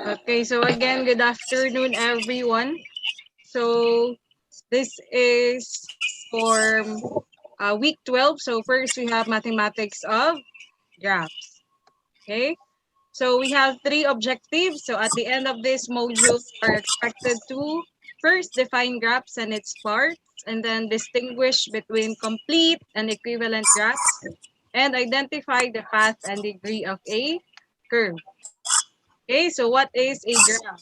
Okay, so again, good afternoon, everyone. So this is for week 12. So first we have mathematics of graphs. Okay, so we have three objectives. So at the end of this module, we are expected to first define graphs and its parts, and then distinguish between complete and equivalent graphs, and identify the path and degree of a curve. Okay, so what is a graph?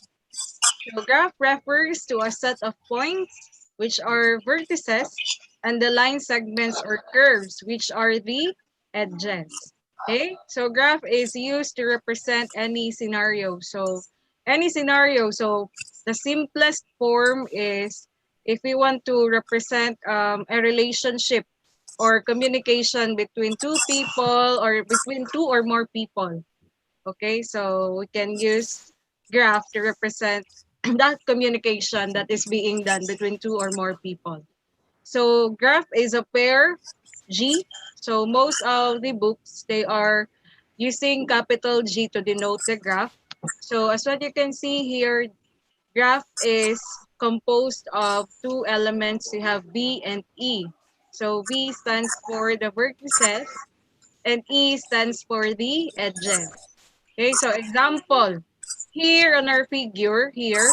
So graph refers to a set of points which are vertices and the line segments or curves which are the edges. Okay, so graph is used to represent any scenario. So any scenario, so the simplest form is if we want to represent a relationship or communication between two people or between two or more people. Okay, so we can use graph to represent that communication that is being done between two or more people. So graph is a pair G. So most of the books, they are using capital G to denote the graph. So as what you can see here, graph is composed of two elements. You have V and E. So V stands for the vertices and E stands for the edges. Okay, so example, here on our figure here,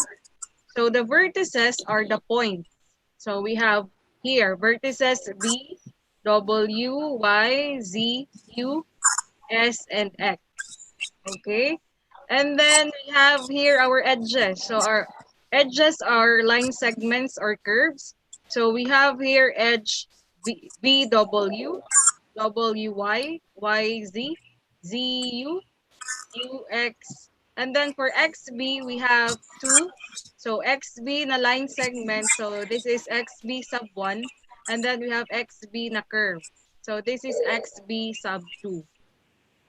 so the vertices are the points. So we have here vertices B, W, Y, Z, U, S, and X. Okay, and then we have here our edges. So our edges are line segments or curves. So we have here edge B, W, W, Y, Y, Z, Z, U, UX. And then for XB, we have 2. So XB na line segment. So this is XB sub 1. And then we have XB na curve. So this is XB sub 2.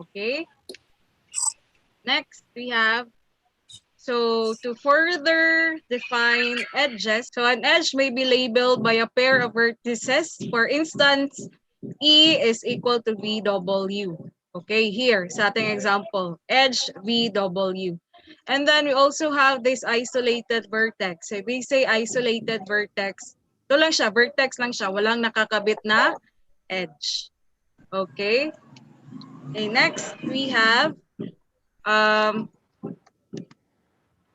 Okay. Next, we have, so to further define edges, so an edge may be labeled by a pair of vertices. For instance, E is equal to VW. Okay, here sa ating example, edge VW. And then we also have this isolated vertex. So if we say isolated vertex, ito lang siya, vertex lang siya, walang nakakabit na edge. Okay. Okay, next we have um,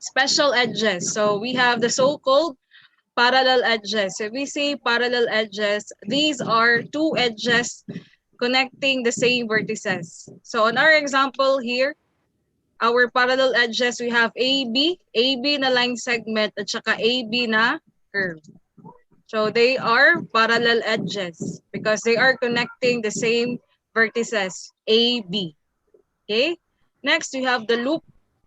special edges. So we have the so-called parallel edges. So if we say parallel edges, these are two edges connecting the same vertices. So on our example here, our parallel edges, we have AB na line segment at saka AB na curve. So they are parallel edges because they are connecting the same vertices, AB. Okay? Next, we have the loop.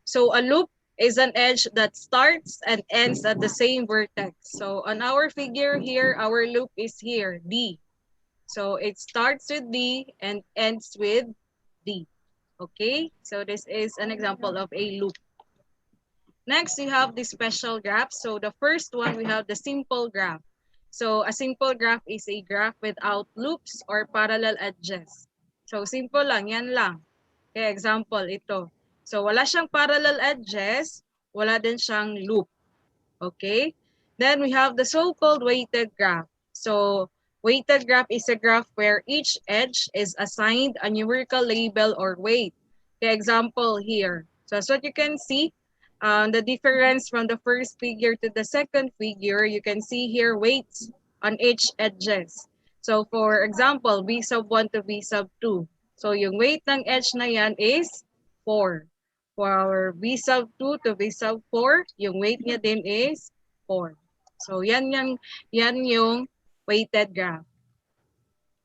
So a loop is an edge that starts and ends at the same vertex. So on our figure here, our loop is here, D. So it starts with D and ends with D. Okay, so this is an example of a loop. Next, we have the special graph. So the first one, we have the simple graph. So a simple graph is a graph without loops or parallel edges. So simple lang, yan lang. Okay, example, ito. So wala siyang parallel edges, wala din siyang loop. Okay? Then we have the so-called weighted graph. So weighted graph is a graph where each edge is assigned a numerical label or weight. The example here. So as what you can see, the difference from the first figure to the second figure, you can see here weights on each edges. So for example, V sub 1 to V sub 2. So yung weight ng edge na yan is 4. For our V sub 2 to V sub 4, yung weight niya din is 4. So yan yung weighted graph.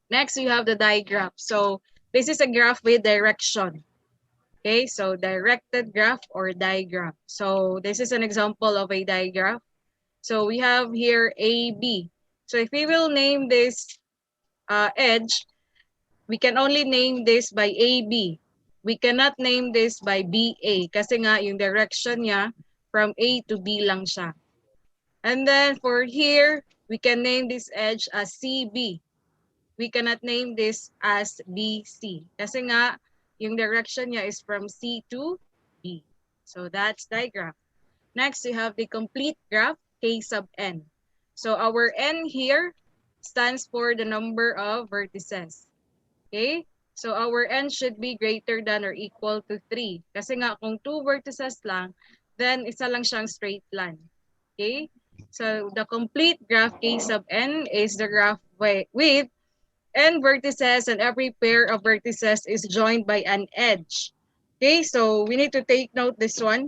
Next, we have the digraph. So this is a graph with direction. Okay, so directed graph or digraph. So this is an example of a digraph. So we have here AB. So if we will name this edge, we can only name this by AB. We cannot name this by BA kasi nga yung direction niya from A to B lang siya. And then for here, we can name this edge as CB. We cannot name this as BC kasi nga yung direction niya is from C to B. So that's digraph. Next, we have the complete graph, K sub n. So our n here stands for the number of vertices. Okay? So our n should be greater than or equal to 3. Kasi nga, kung 2 vertices lang, then isa lang siyang straight line. Okay? So the complete graph K sub n is the graph with n vertices, and every pair of vertices is joined by an edge. Okay, so we need to take note this one.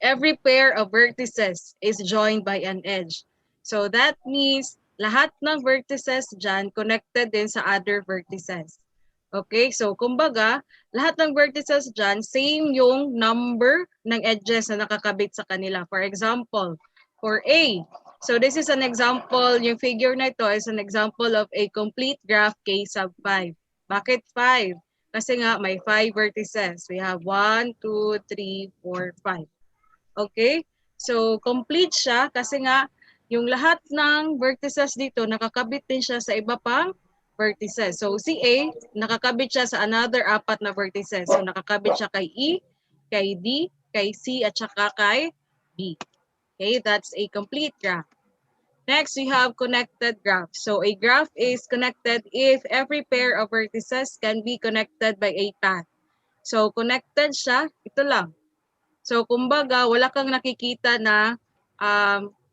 Every pair of vertices is joined by an edge. So that means lahat ng vertices dyan connected din sa other vertices. Okay, so kumbaga, lahat ng vertices dyan, same yung number ng edges na nakakabit sa kanila. For example, for A, so this is an example, yung figure na ito is an example of a complete graph K sub 5. Bakit 5? Kasi nga may 5 vertices. We have 1, 2, 3, 4, 5. Okay? So, complete siya kasi nga yung lahat ng vertices dito nakakabit din siya sa iba pang vertices. So, si A, nakakabit siya sa another 4 na vertices. So, nakakabit siya kay E, kay D, kay C, at saka kay B. Okay? That's a complete graph. Next, we have connected graph. So, a graph is connected if every pair of vertices can be connected by a path. So, connected siya, ito lang. So, kumbaga, wala kang nakikita na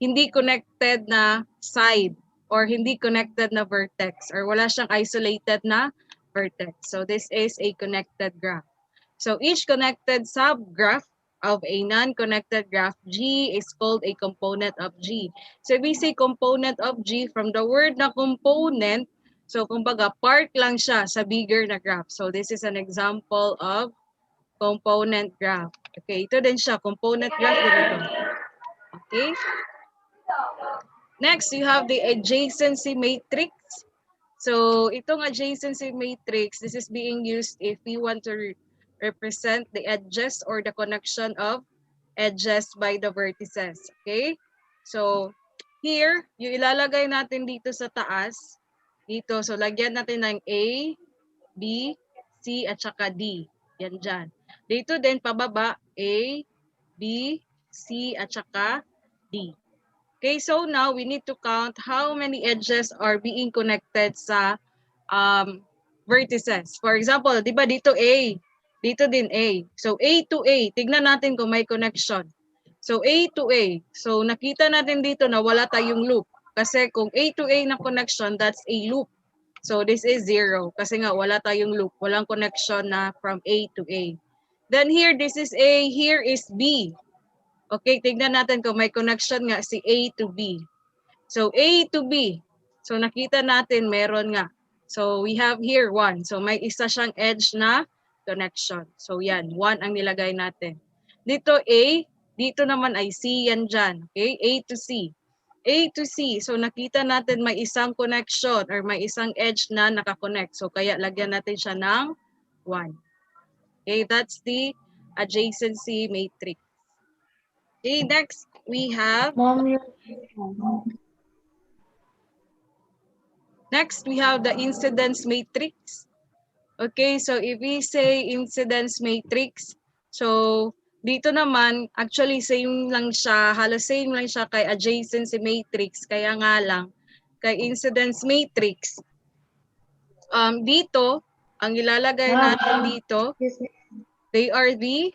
hindi connected na side or hindi connected na vertex or wala siyang isolated na vertex. So, this is a connected graph. So, each connected subgraph of a non-connected graph G is called a component of G. So, we say component of G from the word na component. So, kumbaga, part lang siya sa bigger na graph. So, this is an example of component graph. Okay, ito din siya, component graph din ito. Okay? Next, you have the adjacency matrix. So, itong adjacency matrix, this is being used if we want to represent the edges or the connection of edges by the vertices. Okay? So, here, yung ilalagay natin dito sa taas, dito, so lagyan natin ng A, B, C, at saka D. Yan dyan. Dito din pababa, A, B, C, at saka D. Okay, so now we need to count how many edges are being connected sa vertices. For example, di ba dito A, dito din A. So A to A, tignan natin kung may connection. So A to A, so nakita natin dito na wala tayong loop. Kasi kung A to A na connection, that's a loop. So this is 0 kasi nga wala tayong loop, walang connection na from A to A. Then here, this is A, here is B. Okay, tignan natin kung may connection nga si A to B. So A to B. So nakita natin meron nga. So we have here 1. So may isa siyang edge na connection. So yan, 1 ang nilagay natin. Dito A, dito naman ay C yan dyan. Okay, A to C. A to C. So nakita natin may isang connection or may isang edge na nakakonect. So kaya lagyan natin siya ng 1. Okay, that's the adjacency matrix. Okay, next we have the incidence matrix. Okay, so if we say incidence matrix, so dito naman, actually same lang siya, halos same lang siya kay adjacency matrix, kaya nga lang, kay incidence matrix, dito, ang ilalagay natin dito, they are the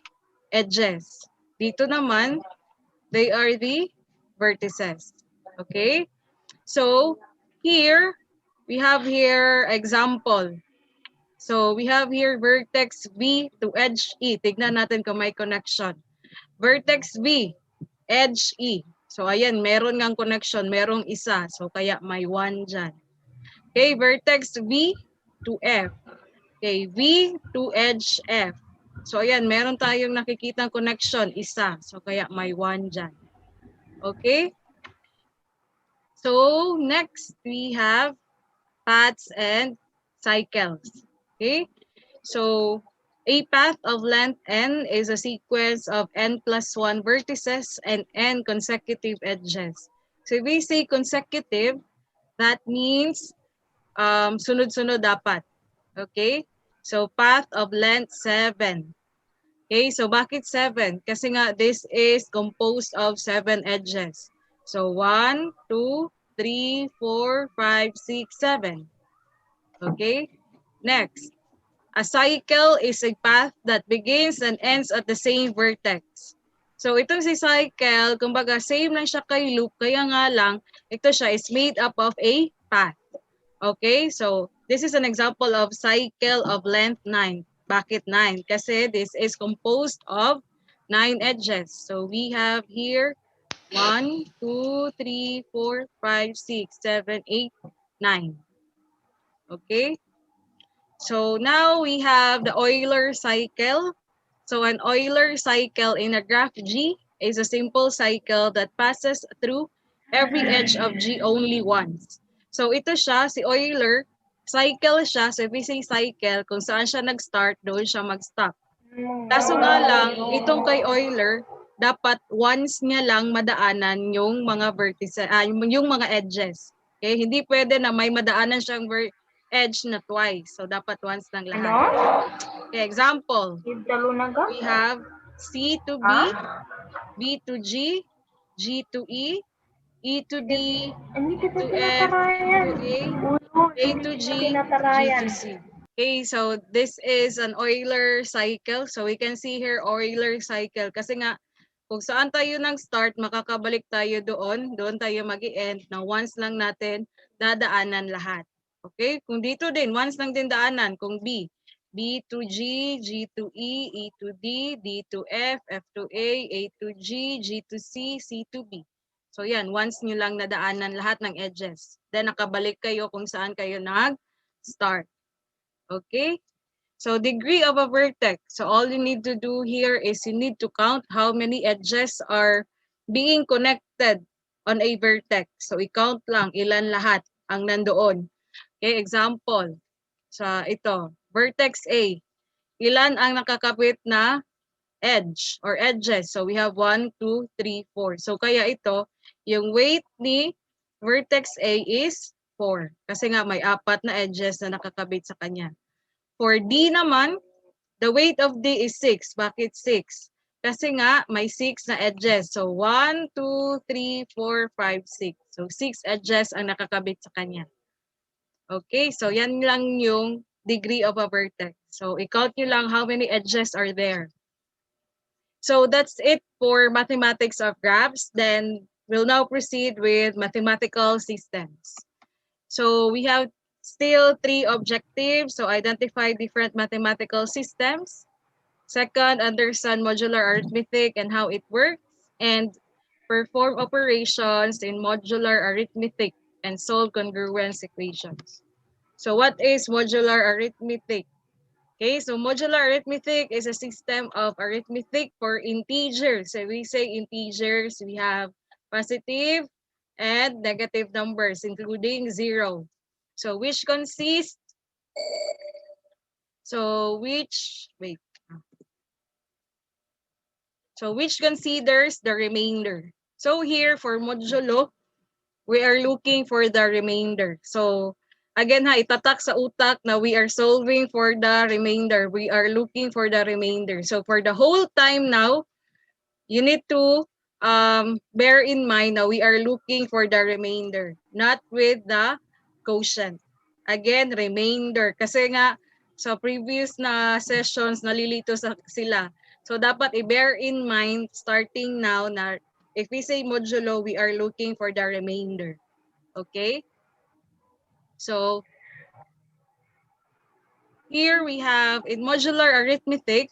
edges. Dito naman, they are the vertices. Okay? So, here, we have here example. So, we have here vertex V to edge E. Tignan natin kung may connection. Vertex V, edge E. So, ayan, meron ngang connection. Merong isa. So, kaya may 1 dyan. Okay, vertex V to F. Okay, V to edge F. So, ayan, meron tayong nakikitang connection. Isa. So, kaya may 1 dyan. Okay? So, next, we have paths and cycles. Okay? So, a path of length n is a sequence of n plus 1 vertices and n consecutive edges. So, if we say consecutive, that means sunod-sunod dapat. Okay? So, path of length 7. Okay, so bakit 7? Kasi nga this is composed of 7 edges. So 1, 2, 3, 4, 5, 6, 7. Okay? Next, a cycle is a path that begins and ends at the same vertex. So itong si cycle, kumbaga same lang siya kay loop, kaya nga lang, ito siya is made up of a path. Okay, so this is an example of cycle of length 9. Bakit 9? Kasi this is composed of 9 edges. So we have here 1, 2, 3, 4, 5, 6, 7, 8, 9. Okay, so now we have the Euler cycle. So an Euler cycle in a graph G is a simple cycle that passes through every edge of G only once. So ito siya, si Euler, cycle siya. So if we say cycle, kung saan siya nag-start, doon siya mag-stop. Kaso nga lang, itong kay Euler, dapat once niya lang madaanan yung mga vertices, yung mga edges. Okay, hindi pwede na may madaanan siyang edge na twice. So dapat once lang lahat. Okay, example. We have C to B, B to G, G to E, E to D, E to F, E to A to G, G to C. Okay, so this is an Euler cycle. So we can see here Euler cycle. Kasi nga, kung saan tayo nag-start, makakabalik tayo doon. Doon tayo mag-i-end na once lang natin dadaanan lahat. Okay, kung dito din, once lang din daanan. Kung B, B to G, G to E, E to D, D to F, F to A to G, G to C, C to B. So yan, once nyo lang nadaanan lahat ng edges. Then nakabalik kayo kung saan kayo nag-start. Okay? So degree of a vertex. So all you need to do here is you need to count how many edges are being connected on a vertex. So i-count lang ilan lahat ang nandoon. Okay, example. Sa ito, vertex A. Ilan ang nakakapit na edge or edges? So we have 1, 2, 3, 4. So kaya ito, yung weight ni vertex A is 4. Kasi nga may 4 na edges na nakakabit sa kanya. For D naman, the weight of D is 6. Bakit 6? Kasi nga may 6 na edges. So 1, 2, 3, 4, 5, 6. So 6 edges ang nakakabit sa kanya. Okay, so yan lang yung degree of a vertex. So i-count nyo lang how many edges are there. So that's it for mathematics of graphs. Then we'll now proceed with mathematical systems. So we have still 3 objectives. So identify different mathematical systems. Second, understand modular arithmetic and how it works. And perform operations in modular arithmetic and solve congruence equations. So what is modular arithmetic? Okay, so modular arithmetic is a system of arithmetic for integers. So we say integers, we have positive and negative numbers, including 0. So which consists, which considers the remainder. So here for modulo, we are looking for the remainder. So again ha, itatak sa utak na we are solving for the remainder. We are looking for the remainder. So for the whole time now, you need to bear in mind na we are looking for the remainder, not with the quotient. Again, remainder. Kasi nga, sa previous na sessions, nalilito sila. So dapat i-bear in mind starting now na if we say modulo, we are looking for the remainder. Okay? So here we have in modular arithmetic,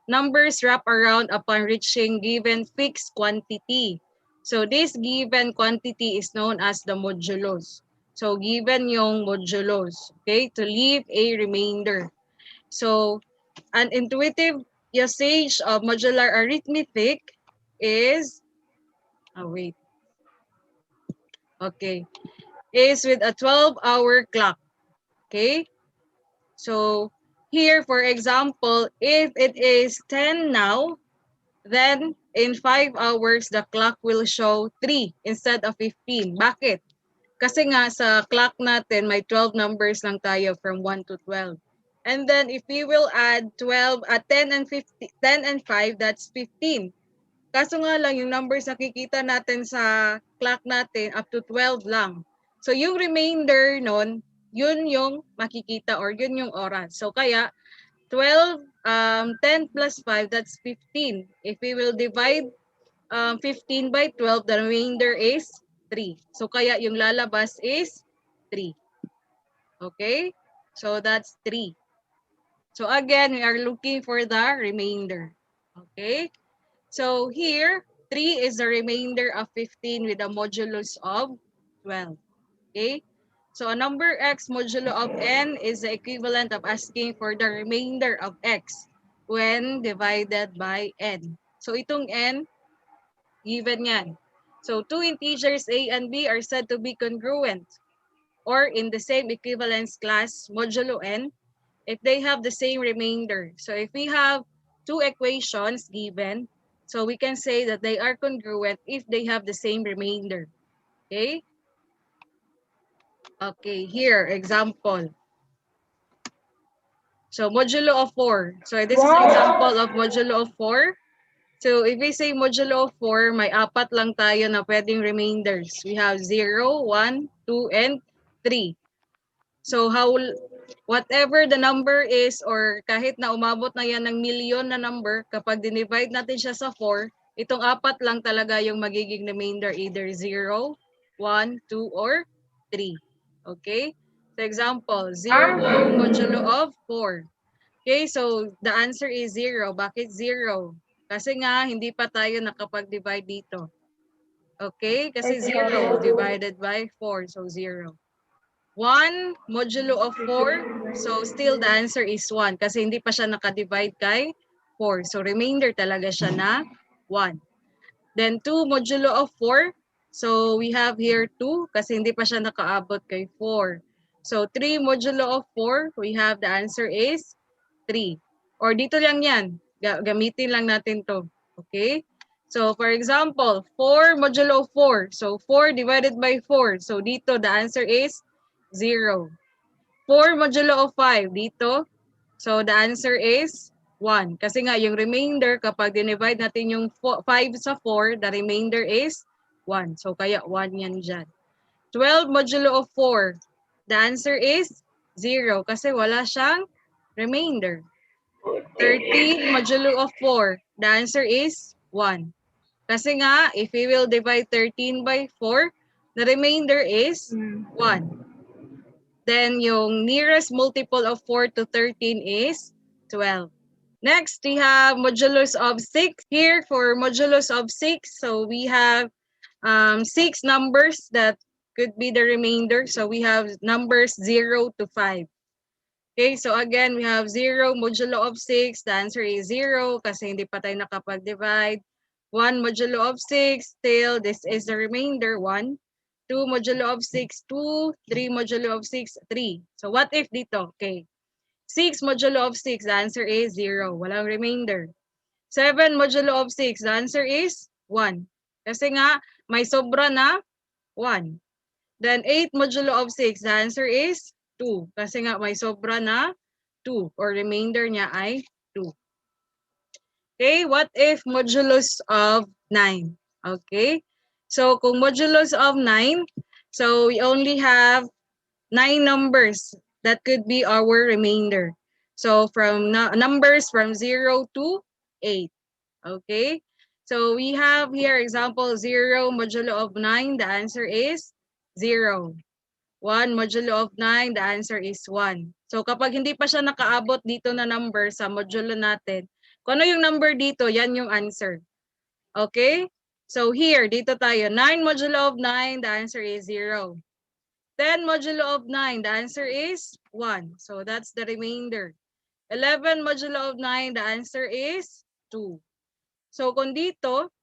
numbers wrap around upon reaching given fixed quantity. So this given quantity is known as the modulus. So given yung modulus, okay, to leave a remainder. So an intuitive usage of modular arithmetic is, is with a 12-hour clock. Okay, so here, for example, if it is 10 now, then in 5 hours, the clock will show 3 instead of 15. Bakit? Kasi nga sa clock natin, may 12 numbers lang tayo from 1 to 12. And then if we will add 10 and 50, 10 and 5, that's 15. Kaso nga lang, yung numbers nakikita natin sa clock natin, up to 12 lang. So yung remainder nun, yun yung makikita or yun yung oras. So kaya, 10 plus 5, that's 15. If we will divide 15 by 12, the remainder is 3. So kaya yung lalabas is 3. Okay? So that's 3. So again, we are looking for the remainder. Okay? So here, 3 is the remainder of 15 with a modulus of 12. Okay? So a number x modulo of n is the equivalent of asking for the remainder of x when divided by n. So itong n, given yan. So two integers a and b are said to be congruent or in the same equivalence class modulo n if they have the same remainder. So if we have two equations given, so we can say that they are congruent if they have the same remainder. Okay? Okay, here, example. So modulo of 4. So this is an example of modulo of 4. So if we say modulo of 4, may apat lang tayo na pwedeng remainders. We have 0, 1, 2, and 3. So whatever the number is or kahit na umabot na yan ng milyon na number, kapag dinivide natin siya sa 4, itong apat lang talaga yung magiging remainder, either 0, 1, 2, or 3. Okay? So example, 0 modulo of 4. Okay, so the answer is 0. Bakit 0? Kasi nga, hindi pa tayo nakapag-divide dito. Okay? Kasi 0 divided by 4. So 0. 1 modulo of 4. So still the answer is 1. Kasi hindi pa siya nakadivide kay 4. So remainder talaga siya na 1. Then 2 modulo of 4. So we have here 2. Kasi hindi pa siya nakaabot kay 4. So 3 modulo of 4. We have the answer is 3. Or dito lang yan. Gamitin lang natin to. Okay? So for example, 4 modulo 4. So 4 divided by 4. So dito the answer is 0. 4 modulo of 5 dito. So the answer is 1. Kasi nga yung remainder kapag dinivide natin yung 5 sa 4, the remainder is 1. So kaya 1 yan dyan. 12 modulo of 4. The answer is 0 kasi wala siyang remainder. 13 modulo of 4. The answer is 1. Kasi nga, if we will divide 13 by 4, the remainder is 1. Then yung nearest multiple of 4 to 13 is 12. Next, we have modulus of 6. Here for modulus of 6, so we have 6 numbers that could be the remainder. So we have numbers 0 to 5. Okay, so again, we have 0 modulo of 6. The answer is 0 kasi hindi pa tayo nakapag-divide. 1 modulo of 6, still this is the remainder, 1. 2 modulo of 6, 2. 3 modulo of 6, 3. So what if dito? Okay. 6 modulo of 6, the answer is 0. Walang remainder. 7 modulo of 6, the answer is 1. Kasi nga, may sobra na 1. Then 8 modulo of 6, the answer is 2. Kasi nga may sobra na 2 or remainder niya ay 2. Okay, what if modulus of 9? Okay, so kung modulus of 9, so we only have 9 numbers that could be our remainder. So from numbers from 0 to 8. Okay, so we have here example 0 modulo of 9, the answer is 0. 1 modulo of 9, the answer is 1. So kapag hindi pa siya nakaabot dito na number sa modulo natin, kung ano yung number dito, yan yung answer. Okay? So here, dito tayo, 9 modulo of 9, the answer is 0. 10 modulo of 9, the answer is 1. So that's the remainder. 11 modulo of 9, the answer is 2. So kung dito,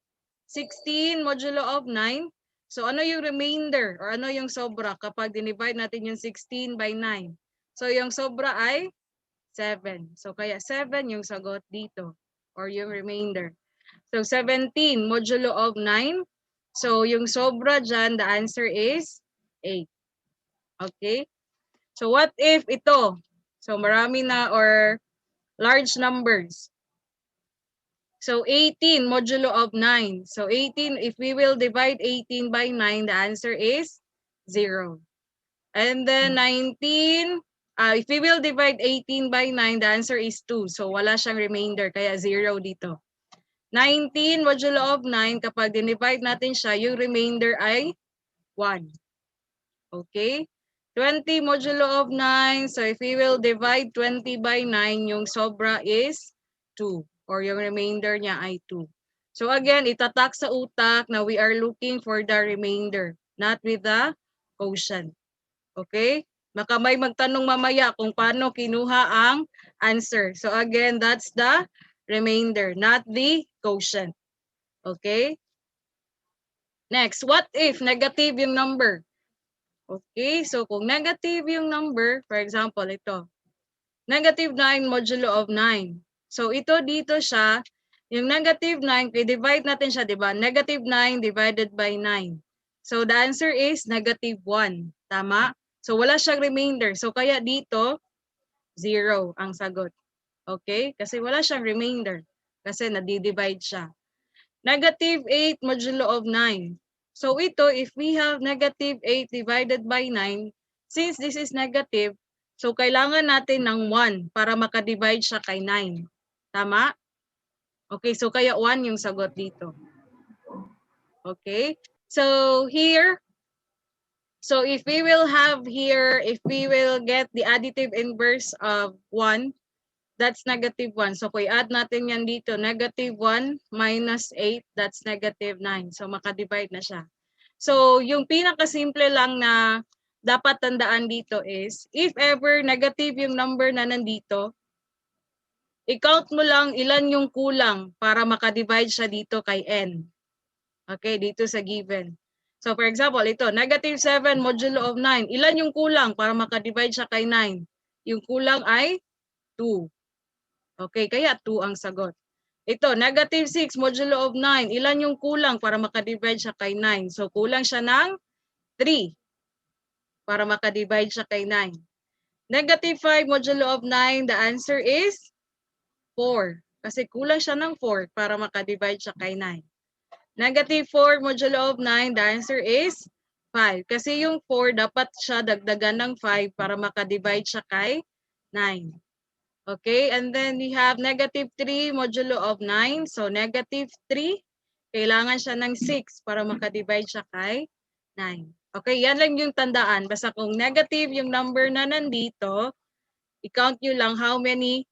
16 modulo of 9, so ano yung remainder or ano yung sobra kapag dinivide natin yung 16 by 9? So yung sobra ay 7. So kaya 7 yung sagot dito or yung remainder. So 17 modulo of 9. So yung sobra dyan, the answer is 8. Okay? So what if ito? So marami na or large numbers. So 18 modulo of 9. So 18, if we will divide 18 by 9, the answer is 0. And then 19, if we will divide 18 by 9, the answer is 2. So wala siyang remainder, kaya 0 dito. 19 modulo of 9, kapag dinivide natin siya, yung remainder ay 1. Okay? 20 modulo of 9, so if we will divide 20 by 9, yung sobra is 2. Or yung remainder niya ay 2. So again, itatak sa utak na we are looking for the remainder, not with the quotient. Okay? Baka may magtanong mamaya kung paano kinuha ang answer. So again, that's the remainder, not the quotient. Okay? Next, what if negative yung number? Okay, so kung negative yung number, for example, ito. Negative 9 modulo of 9. So ito dito siya, yung negative 9, i-divide natin siya, di ba? Negative 9 divided by 9. So the answer is negative 1. Tama? So wala siyang remainder. So kaya dito, 0 ang sagot. Okay? Kasi wala siyang remainder. Kasi nadi-divide siya. Negative 8 modulo of 9. So ito, if we have negative 8 divided by 9, since this is negative, so kailangan natin ng 1 para makadivide siya kay 9. Tama? Okay, so kaya 1 yung sagot dito. Okay? So here, so if we will have here, if we will get the additive inverse of 1, that's negative 1. So kung i-add natin yan dito, negative 1 minus 8, that's negative 9. So makadivide na siya. So yung pinakasimple lang na dapat tandaan dito is, if ever negative yung number na nandito, i-count mo lang ilan yung kulang para makadivide siya dito kay n. Okay, dito sa given. So for example, ito, negative 7 modulo of 9. Ilan yung kulang para makadivide siya kay 9? Yung kulang ay 2. Okay, kaya 2 ang sagot. Ito, negative 6 modulo of 9. Ilan yung kulang para makadivide siya kay 9? So, kulang siya ng 3 para makadivide siya kay 9. Negative 5 modulo of 9, the answer is 4. Kasi kulang siya ng 4 para makadivide siya kay 9. Negative 4 modulo of 9, the answer is 5. Kasi yung 4, dapat siya dagdagan ng 5 para makadivide siya kay 9. Okay, and then we have negative 3 modulo of 9. So, negative 3, kailangan siya ng 6 para makadivide siya kay 9. Okay, yan lang yung tandaan. Basta kung negative yung number na nandito, i-count nyo lang how many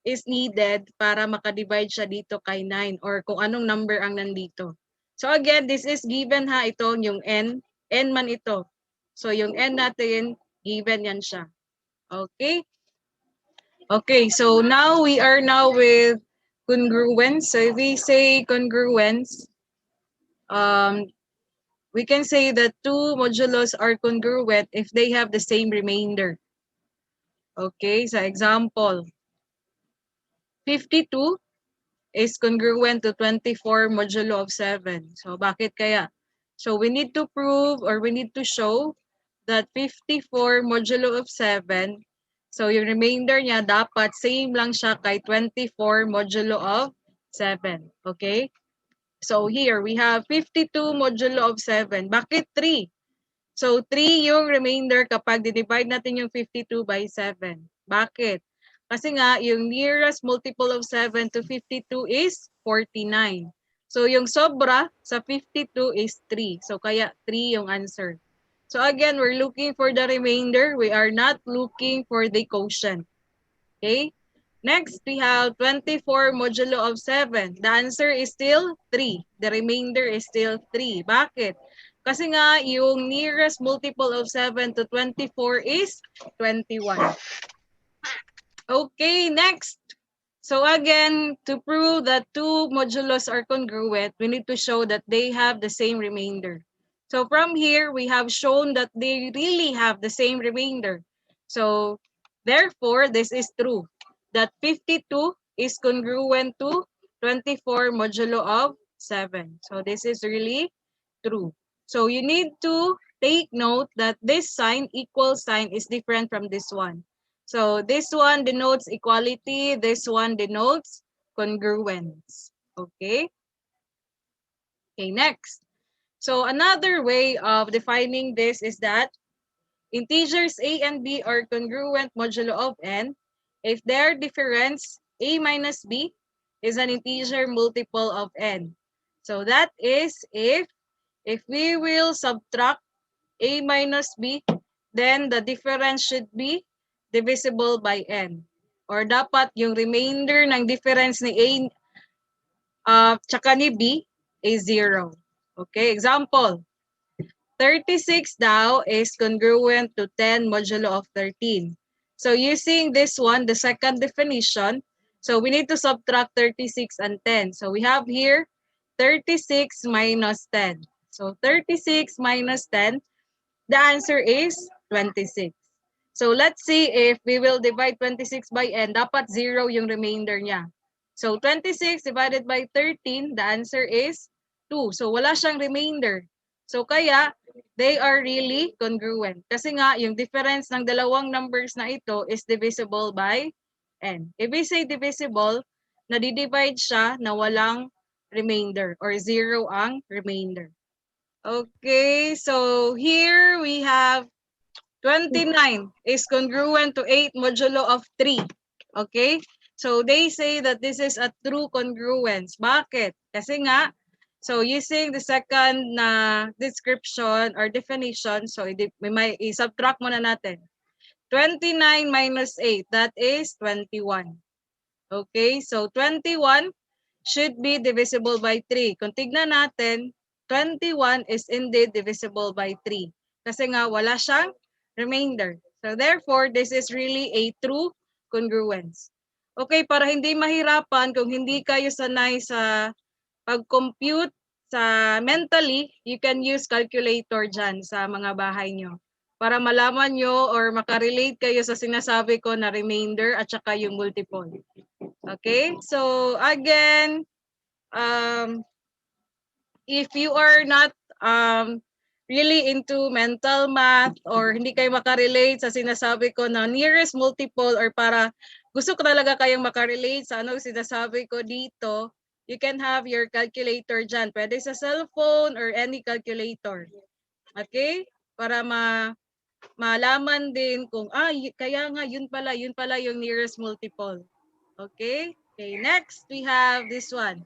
is needed para makadivide siya dito kay 9 or kung anong number ang nandito. So again, this is given ha, ito yung n. N man ito. So yung n natin, given yan siya. Okay? Okay, so now we are now with congruence. So if we say congruence, we can say that two modulos are congruent if they have the same remainder. Okay, so example, 52 is congruent to 24 modulo of 7. So bakit kaya? So we need to prove or we need to show that 54 modulo of 7, so yung remainder niya dapat same lang siya kay 24 modulo of 7. Okay? So here we have 52 modulo of 7. Bakit 3? So 3 yung remainder kapag divide natin yung 52 by 7. Bakit? Kasi nga yung nearest multiple of 7 to 52 is 49. So yung sobra sa 52 is 3. So kaya 3 yung answer. So again, we're looking for the remainder. We are not looking for the quotient. Okay? Next, we have 24 modulo of 7. The answer is still 3. The remainder is still 3. Bakit? Kasi nga, yung nearest multiple of 7 to 24 is 21. Okay, next. So again, to prove that two modulos are congruent, we need to show that they have the same remainder. So from here, we have shown that they really have the same remainder. So therefore, this is true, that 52 is congruent to 24 modulo of 7. So this is really true. So you need to take note that this sign, equal sign, is different from this one. So this one denotes equality. This one denotes congruence. Okay? Okay, next. So another way of defining this is that integers a and b are congruent modulo of n if their difference a minus b is an integer multiple of n. So that is if we will subtract a minus b, then the difference should be divisible by n. Or dapat yung remainder ng difference ni a tsaka ni b is 0. Okay, example. 36 daw is congruent to 10 modulo of 13. So using this one, the second definition, so we need to subtract 36 and 10. So we have here 36 minus 10. So 36 minus 10, the answer is 26. So let's see if we will divide 26 by n, dapat 0 yung remainder niya. So 26 divided by 13, the answer is 2. So wala siyang remainder. So kaya, they are really congruent. Kasi nga, yung difference ng dalawang numbers na ito is divisible by n. If we say divisible, nadidivide siya na walang remainder or 0 ang remainder. Okay, so here we have 29 is congruent to 8 modulo of 3. Okay? So they say that this is a true congruence. Bakit? Kasi nga, so using the second na description or definition, so may i-subtract muna natin. 29 minus 8, that is 21. Okay? So 21 should be divisible by 3. Kung tignan natin, 21 is indeed divisible by 3. Kasi nga wala siyang remainder. So therefore, this is really a true congruence. Okay, para hindi mahirapan, kung hindi kayo sanay sa pag-compute sa mentally, you can use calculator dyan sa mga bahay nyo. Para malaman nyo or makarelate kayo sa sinasabi ko na remainder at saka yung multiple. Okay, so again, if you are not really into mental math or hindi kayo makarelate sa sinasabi ko na nearest multiple or para gusto ko talaga kayong makarelate sa ano sinasabi ko dito, you can have your calculator dyan. Pwede sa cellphone or any calculator. Okay? Para malaman din kung, kaya nga, yun pala yung nearest multiple. Okay? Okay, next, we have this one.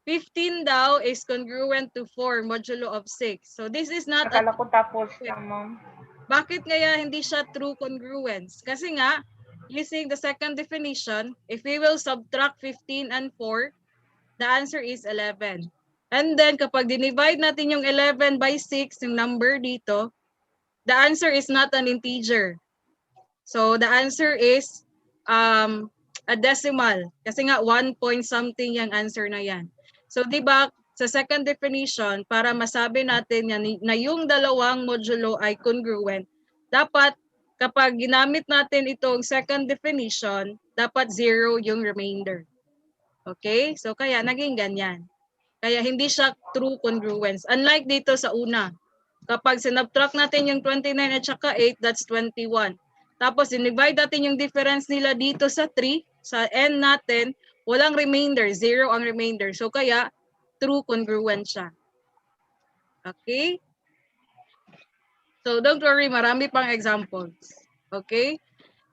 15 daw is congruent to 4 modulo of 6. So this is not Akala ko tapos lang, ma'am. Bakit kaya hindi siya true congruence? Kasi nga, using the second definition, if we will subtract 15 and 4, the answer is 11. And then kapag dinivide natin yung 11 by 6, yung number dito, the answer is not an integer. So the answer is a decimal. Kasi nga 1 point something yung answer na yan. So di ba sa second definition, para masabi natin yan, na yung dalawang modulo ay congruent, dapat kapag ginamit natin itong second definition, dapat 0 yung remainder. Okay? So kaya naging ganyan. Kaya hindi siya true congruence. Unlike dito sa una, kapag sinubtract natin yung 29 at saka 8, that's 21. Tapos divide natin yung difference nila dito sa 3, sa n natin, walang remainder, 0 ang remainder. So kaya true congruent siya. Okay? So don't worry, marami pang examples. Okay?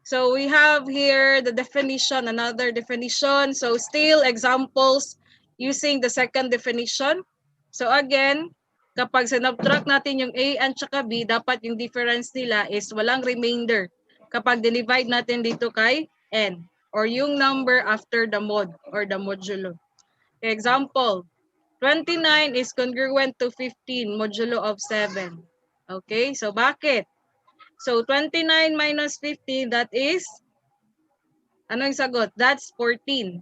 So we have here the definition, another definition. So still examples using the second definition. So again, kapag sinubtract natin yung A and saka B, dapat yung difference nila is walang remainder. Kapag dinivide natin dito kay N or yung number after the mod or the modulo. Example, 29 is congruent to 15 modulo of 7. Okay, so bakit? So 29 minus 15, that is, ano yung sagot? That's 14.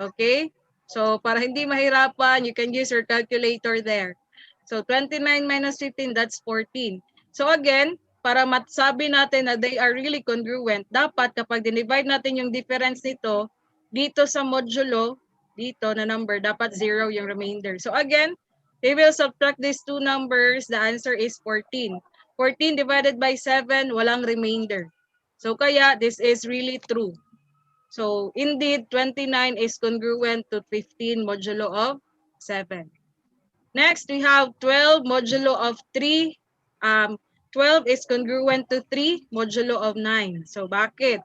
Okay? So para hindi mahirapan, you can use your calculator there. So 29 minus 15, that's 14. So again, para masabi natin na they are really congruent, dapat kapag dinivide natin yung difference nito, dito sa modulo, dito na number, dapat 0 yung remainder. So again, we will subtract these two numbers. The answer is 14. 14 divided by 7, walang remainder. So kaya this is really true. So indeed, 29 is congruent to 15 modulo of 7. Next, we have 12 modulo of 3. 12 is congruent to 3 modulo of 9. So bakit?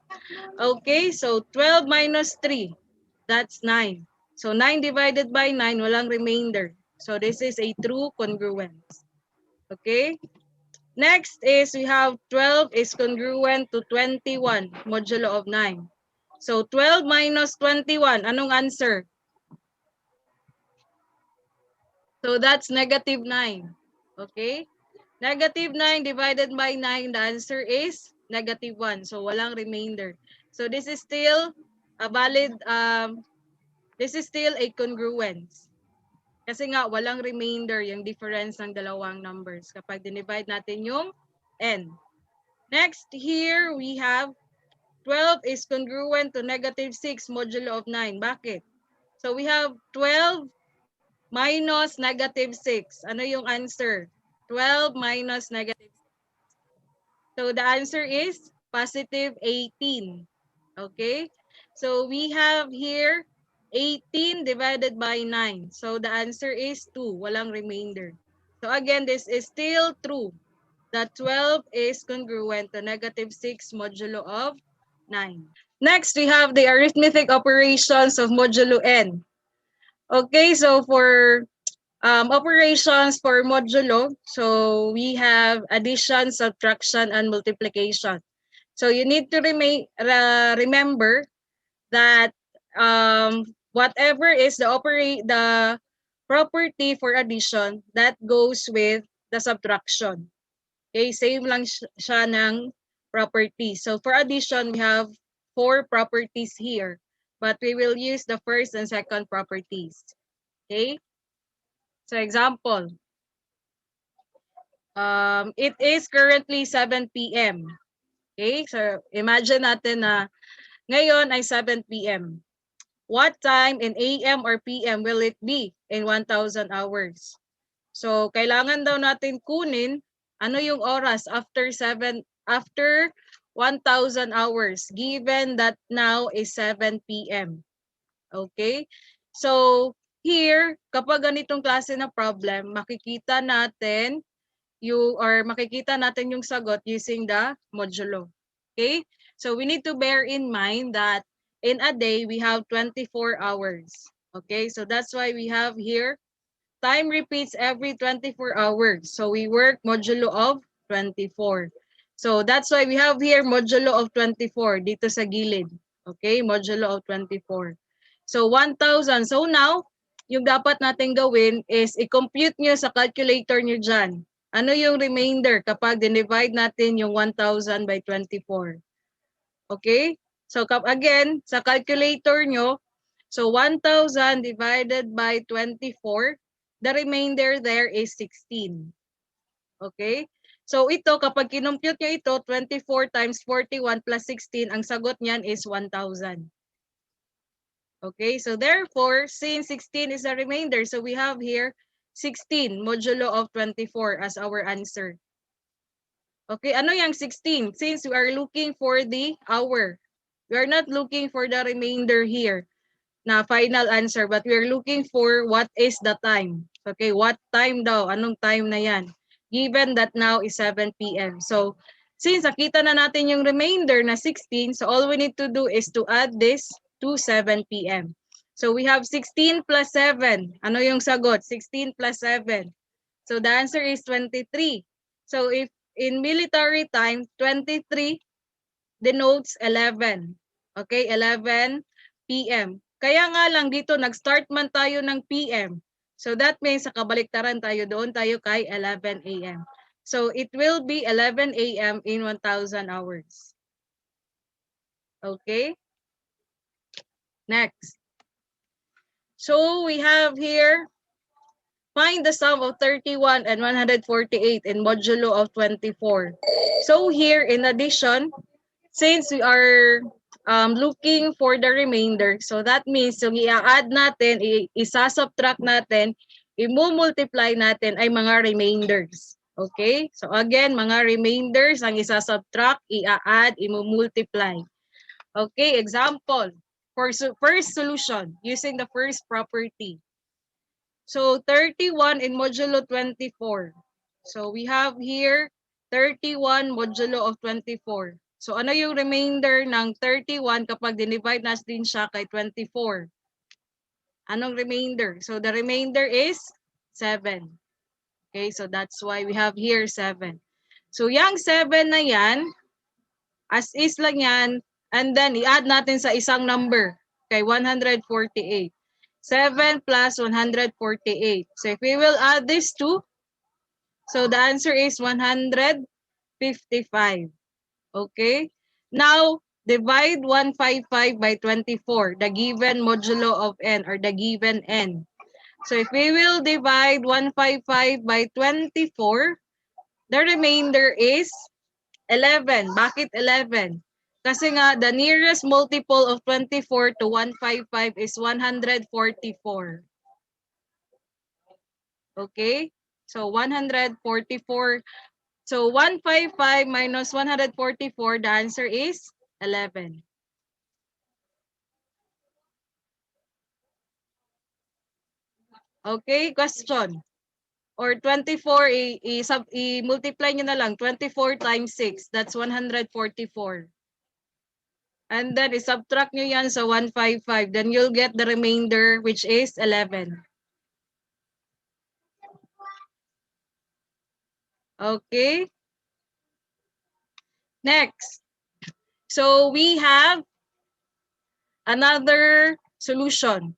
Okay, so 12 minus 3, that's 9. So 9 divided by 9, walang remainder. So this is a true congruence. Okay? Next is we have 12 is congruent to 21 modulo of 9. So 12 minus 21, anong answer? So that's negative 9. Okay? Negative 9 divided by 9, the answer is negative 1. So walang remainder. So this is still a valid, this is still a congruence. Kasi nga walang remainder yung difference ng dalawang numbers kapag dinivide natin yung n. Next, here we have 12 is congruent to negative 6 modulo of 9. Bakit? So we have 12 minus negative 6. Ano yung answer? 12 minus negative 6. So the answer is positive 18. Okay? So we have here 18 divided by 9. So the answer is 2. Walang remainder. So again, this is still true that 12 is congruent to negative 6 modulo of 9. Next, we have the arithmetic operations of modulo n. Okay, so for operations for modulo, so we have addition, subtraction, and multiplication. So you need to remember that whatever is the property for addition, that goes with the subtraction. Okay, same lang siya ng property. So for addition, we have 4 properties here, but we will use the first and second properties. Okay? So example, it is currently 7 p.m. Okay? So imagine natin na ngayon ay 7 p.m. What time in AM or PM will it be in 1,000 hours? So kailangan daw natin kunin ano yung oras after 1,000 hours given that now is 7 p.m. Okay? So here, kapag ganitong klase na problem, makikita natin yung sagot using the modulo. Okay? So we need to bear in mind that in a day we have 24 hours. Okay? So that's why we have here time repeats every 24 hours. So we work modulo of 24. So that's why we have here modulo of 24 dito sa gilid. Okay, modulo of 24. So 1,000. So now, yung dapat natin gawin is i-compute nyo sa calculator nyo dyan. Ano yung remainder kapag dinivide natin yung 1,000 by 24? Okay? So again, sa calculator nyo, so 1,000 divided by 24, the remainder there is 16. Okay? So ito, kapag kinumpute nyo ito, 24 times 41 plus 16, ang sagot niyan is 1,000. Okay? So therefore, since 16 is the remainder, so we have here 16 modulo of 24 as our answer. Okay, ano yung 16? Since we are looking for the hour, we are not looking for the remainder here na final answer, but we are looking for what is the time. Okay, what time daw? Anong time na yan? Given that now is 7 p.m. So, since nakita na natin yung remainder na 16, so all we need to do is to add this to 7 p.m. So, we have 16 plus 7. Ano yung sagot? 16 plus 7. So, the answer is 23. So, if in military time, 23 denotes 11. Okay, 11 p.m. Kaya nga lang dito, nag-start man tayo ng PM. So that means sa kabaliktaran tayo, doon tayo kay 11 a.m. So it will be 11 a.m. in 1,000 hours. Okay? Next. So we have here, find the sum of 31 and 148 in modulo of 24. So here, in addition, since we are looking for the remainder, so that means yung i-add natin, isa-subtract natin, i-multiply natin ay mga remainders. Okay? So again, mga remainders ang isa-subtract, i-add, i-multiply. Okay, example. For first solution, using the first property. So 31 in modulo 24. So we have here 31 modulo of 24. So ano yung remainder ng 31 kapag dinivide natin siya kay 24? Anong remainder? So the remainder is 7. Okay, so that's why we have here 7. So yung 7 na yan, as is lang yan, and then i-add natin sa isang number, kay 148. 7 plus 148. So if we will add this two, so the answer is 155. Okay? Now, divide 155 by 24, the given modulo of n or the given n. So if we will divide 155 by 24, the remainder is 11. Bakit 11? Kasi nga, the nearest multiple of 24 to 155 is 144. Okay? So 144. So 155 minus 144, the answer is 11. Okay, question. Or 24, i-multiply nyo na lang. 24 times 6, that's 144. And then, i-subtract nyo yan sa 155. Then, you'll get the remainder, which is 11. Okay? Next. So, we have another solution.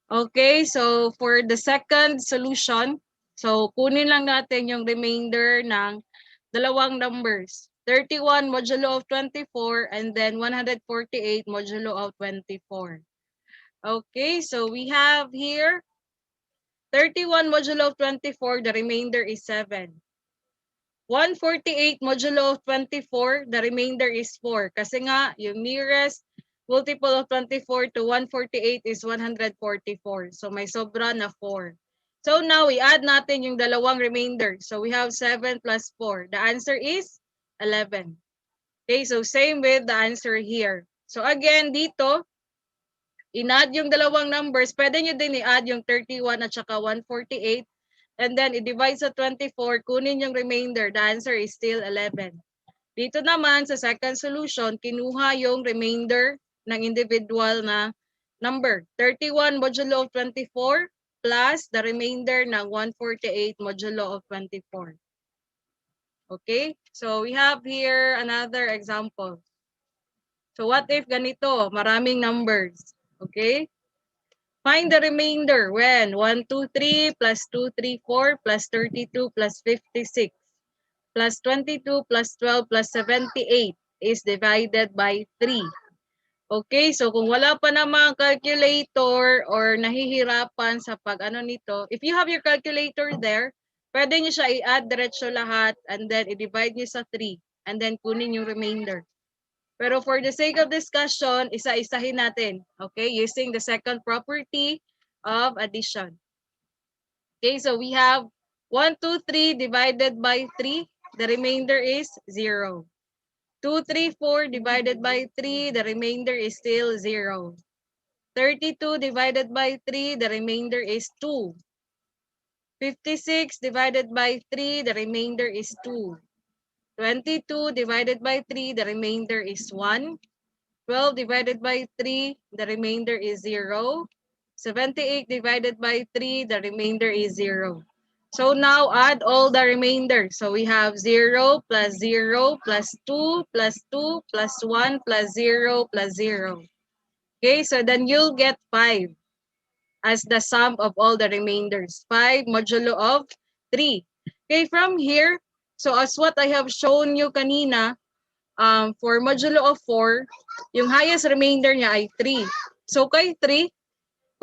Okay, so for the second solution, so kunin lang natin yung remainder ng dalawang numbers. 31 modulo of 24 and then 148 modulo of 24. Okay, so we have here 31 modulo of 24, the remainder is 7. 148 modulo of 24, the remainder is 4. Kasi nga, yung nearest multiple of 24 to 148 is 144. So may sobra na 4. So now, we add natin yung dalawang remainder. So we have 7 plus 4. The answer is 11. Okay, so same with the answer here. So again, dito, in-add yung dalawang numbers. Pwede nyo din i-add yung 31 at saka 148. And then, i-divide sa 24, kunin yung remainder. The answer is still 11. Dito naman, sa second solution, kinuha yung remainder ng individual na number. 31 modulo of 24 plus the remainder ng 148 modulo of 24. Okay? So, we have here another example. So, what if ganito? Maraming numbers. Okay? Find the remainder when 1, 2, 3 plus 2, 3, 4 plus 32 plus 56 plus 22 plus 12 plus 78 is divided by 3. Okay, so kung wala pa namang calculator or nahihirapan sa pag-ano nito, if you have your calculator there, pwede nyo siya i-add diretso lahat and then i-divide nyo sa 3 and then kunin yung remainder. Pero for the sake of discussion, isa-isahin natin. Okay, using the second property of addition. Okay, so we have 1, 2, 3 divided by 3. The remainder is 0. 2, 3, 4 divided by 3. The remainder is still 0. 32 divided by 3. The remainder is 2. 56 divided by 3. The remainder is 2. 22 divided by 3, the remainder is 1. 12 divided by 3, the remainder is 0. 78 divided by 3, the remainder is 0. So now add all the remainder. So we have 0 plus 0 plus 2 plus 2 plus 1 plus 0 plus 0. Okay, so then you'll get 5 as the sum of all the remainders. 5 modulo of 3. Okay, from here, so as what I have shown you kanina, for modulo of 4, yung highest remainder niya ay 3. So kay 3,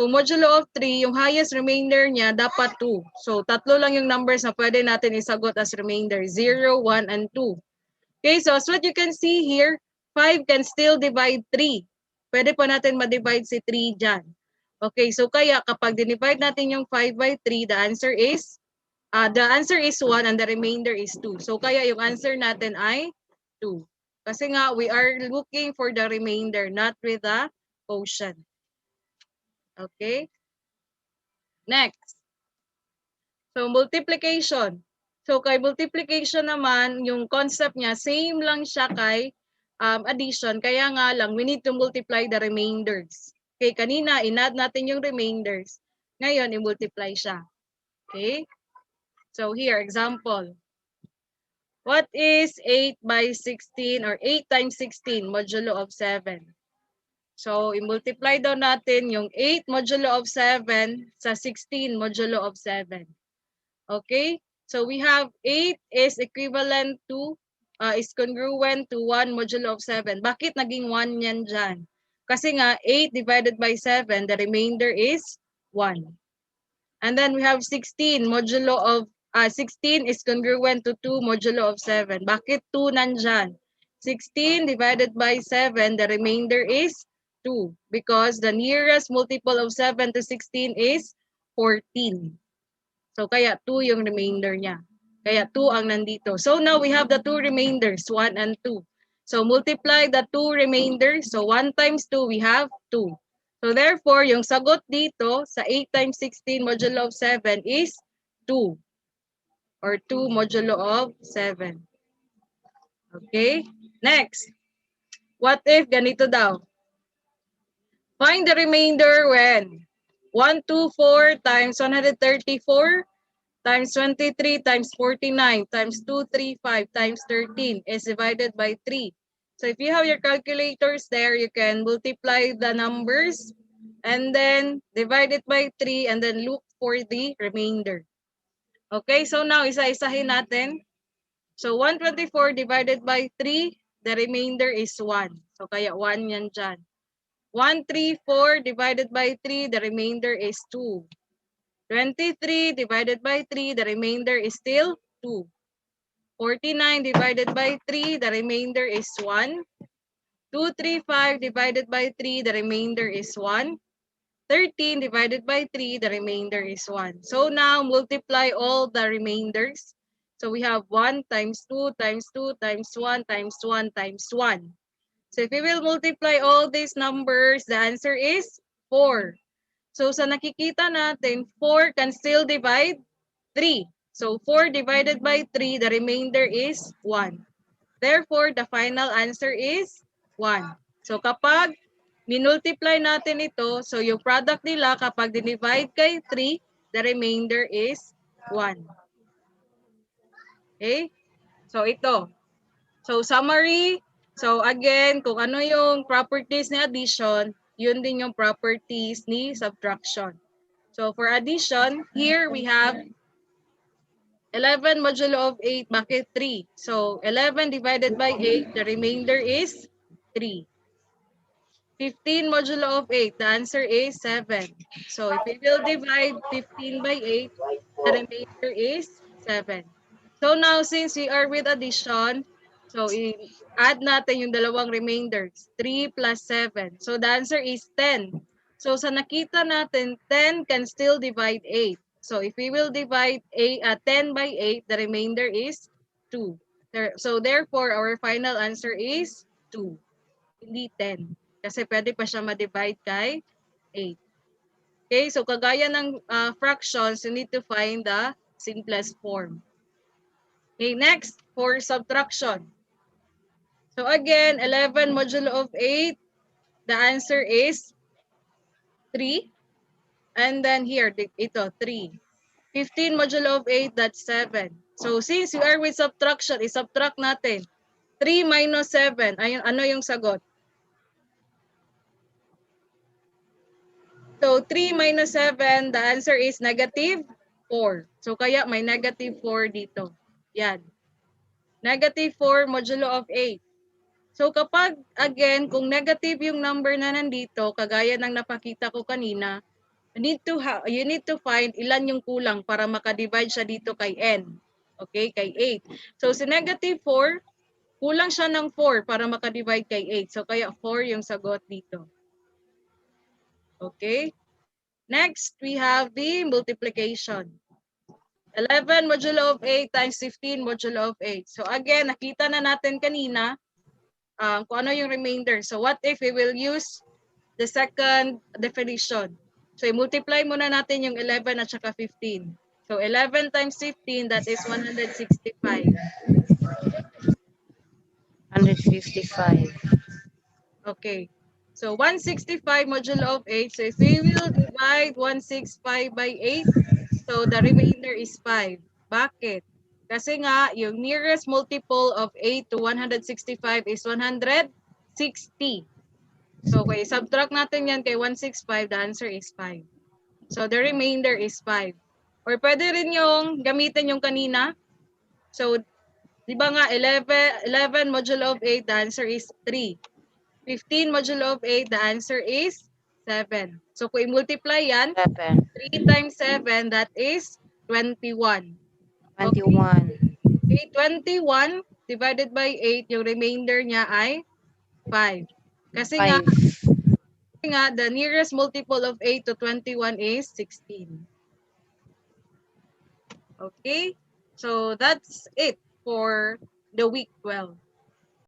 kung modulo of 3, yung highest remainder niya dapat 2. So tatlo lang yung numbers na pwede natin isagot as remainder, 0, 1, and 2. Okay, so as what you can see here, 5 can still divide 3. Pwede pa natin ma-divide si 3 dyan. Okay, so kaya kapag dinivide natin yung 5 by 3, the answer is the answer is 1 and the remainder is 2. So kaya yung answer natin ay 2. Kasi nga, we are looking for the remainder, not with the quotient. Okay? Next. So, multiplication. So, kay multiplication naman, yung concept niya, same lang siya kay addition. Kaya nga lang, we need to multiply the remainders. Okay, kanina, in-add natin yung remainders. Ngayon, i-multiply siya. Okay? So, here, example. What is 8 by 16 or 8 times 16 modulo of 7? So, i-multiply daw natin yung 8 modulo of 7 sa 16 modulo of 7. Okay? So, we have 8 is equivalent to, is congruent to 1 modulo of 7. Bakit naging 1 yan dyan? Kasi nga, 8 divided by 7, the remainder is 1. And then we have 16 modulo of 16 is congruent to 2 modulo of 7. Bakit 2 nandyan? 16 divided by 7, the remainder is 2 because the nearest multiple of 7 to 16 is 14. So kaya 2 yung remainder niya. Kaya 2 ang nandito. So now we have the 2 remainders, 1 and 2. So multiply the 2 remainders. So 1 times 2, we have 2. So therefore, yung sagot dito sa 8 times 16 modulo of 7 is 2. Or 2 modulo of 7. Okay? Next. What if ganito daw? Find the remainder when 124 times 134 times 23 times 49 times 235 times 13 is divided by 3. So if you have your calculators there, you can multiply the numbers and then divide it by 3 and then look for the remainder. Okay, so now isa-isahin natin. So 124 divided by 3, the remainder is 1. So kaya 1 yan dyan. 134 divided by 3, the remainder is 2. 23 divided by 3, the remainder is still 2. 49 divided by 3, the remainder is 1. 235 divided by 3, the remainder is 1. 13 divided by 3, the remainder is 1. So now multiply all the remainders. So we have 1 times 2 times 2 times 1 times 1 times 1. So if we will multiply all these numbers, the answer is 4. So sa nakikita natin, 4 can still divide 3. So 4 divided by 3, the remainder is 1. Therefore, the final answer is 1. So kapag minultiply natin ito, so yung product nila kapag dinivide kay 3, the remainder is 1. Okay? So ito. So summary. So again, kung ano yung properties ni addition, yun din yung properties ni subtraction. So for addition, here we have 11 modulo of 8, bakit 3? So 11 divided by 8, the remainder is 3. 15 modulo of 8, the answer is 7. So if we will divide 15 by 8, the remainder is 7. So now since we are with addition, so add natin yung dalawang remainders, 3 plus 7. So the answer is 10. So sa nakita natin, 10 can still divide 8. So if we will divide 10 by 8, the remainder is 2. So therefore, our final answer is 2. Hindi 10. Kasi pwede pa siya ma-divide kay 8. Okay, so kagaya ng fractions, you need to find the simplest form. Okay, next, for subtraction. So again, 11 modulo of 8, the answer is 3. And then here, ito, 3. 15 modulo of 8, that's 7. So since we are with subtraction, i-subtract natin. 3 minus 7, ayun, ano yung sagot? So 3 minus 7, the answer is negative 4. So kaya may negative 4 dito. Yan. Negative 4 modulo of 8. So kapag, again, kung negative yung number na nandito, kagaya ng napakita ko kanina, you need to find ilan yung kulang para makadivide siya dito kay n. Okay, kay 8. So si negative 4, kulang siya ng 4 para makadivide kay 8. So kaya 4 yung sagot dito. Okay? Next, we have the multiplication. 11 modulo of 8 times 15 modulo of 8. So again, nakita na natin kanina kung ano yung remainder. So what if we will use the second definition? So i-multiply muna natin yung 11 at saka 15. So 11 times 15, that is 165. 155. Okay. So 165 modulo of 8. So if we will divide 165 by 8, so the remainder is 5. Bakit? Kasi nga, yung nearest multiple of 8 to 165 is 160. So okay, subtract natin yan kay 165, the answer is 5. So the remainder is 5. Or pwede rin yung gamitin yung kanina. So, di ba nga 11 modulo of 8, the answer is 3. 15 modulo of 8, the answer is 7. So kung i-multiply yan, 7. 3 times 7, that is 21. 21. Okay, 21 divided by 8, yung remainder niya ay 5. Kasi nga, 5. the nearest multiple of 8 to 21 is 16. Okay, so that's it for the week 12.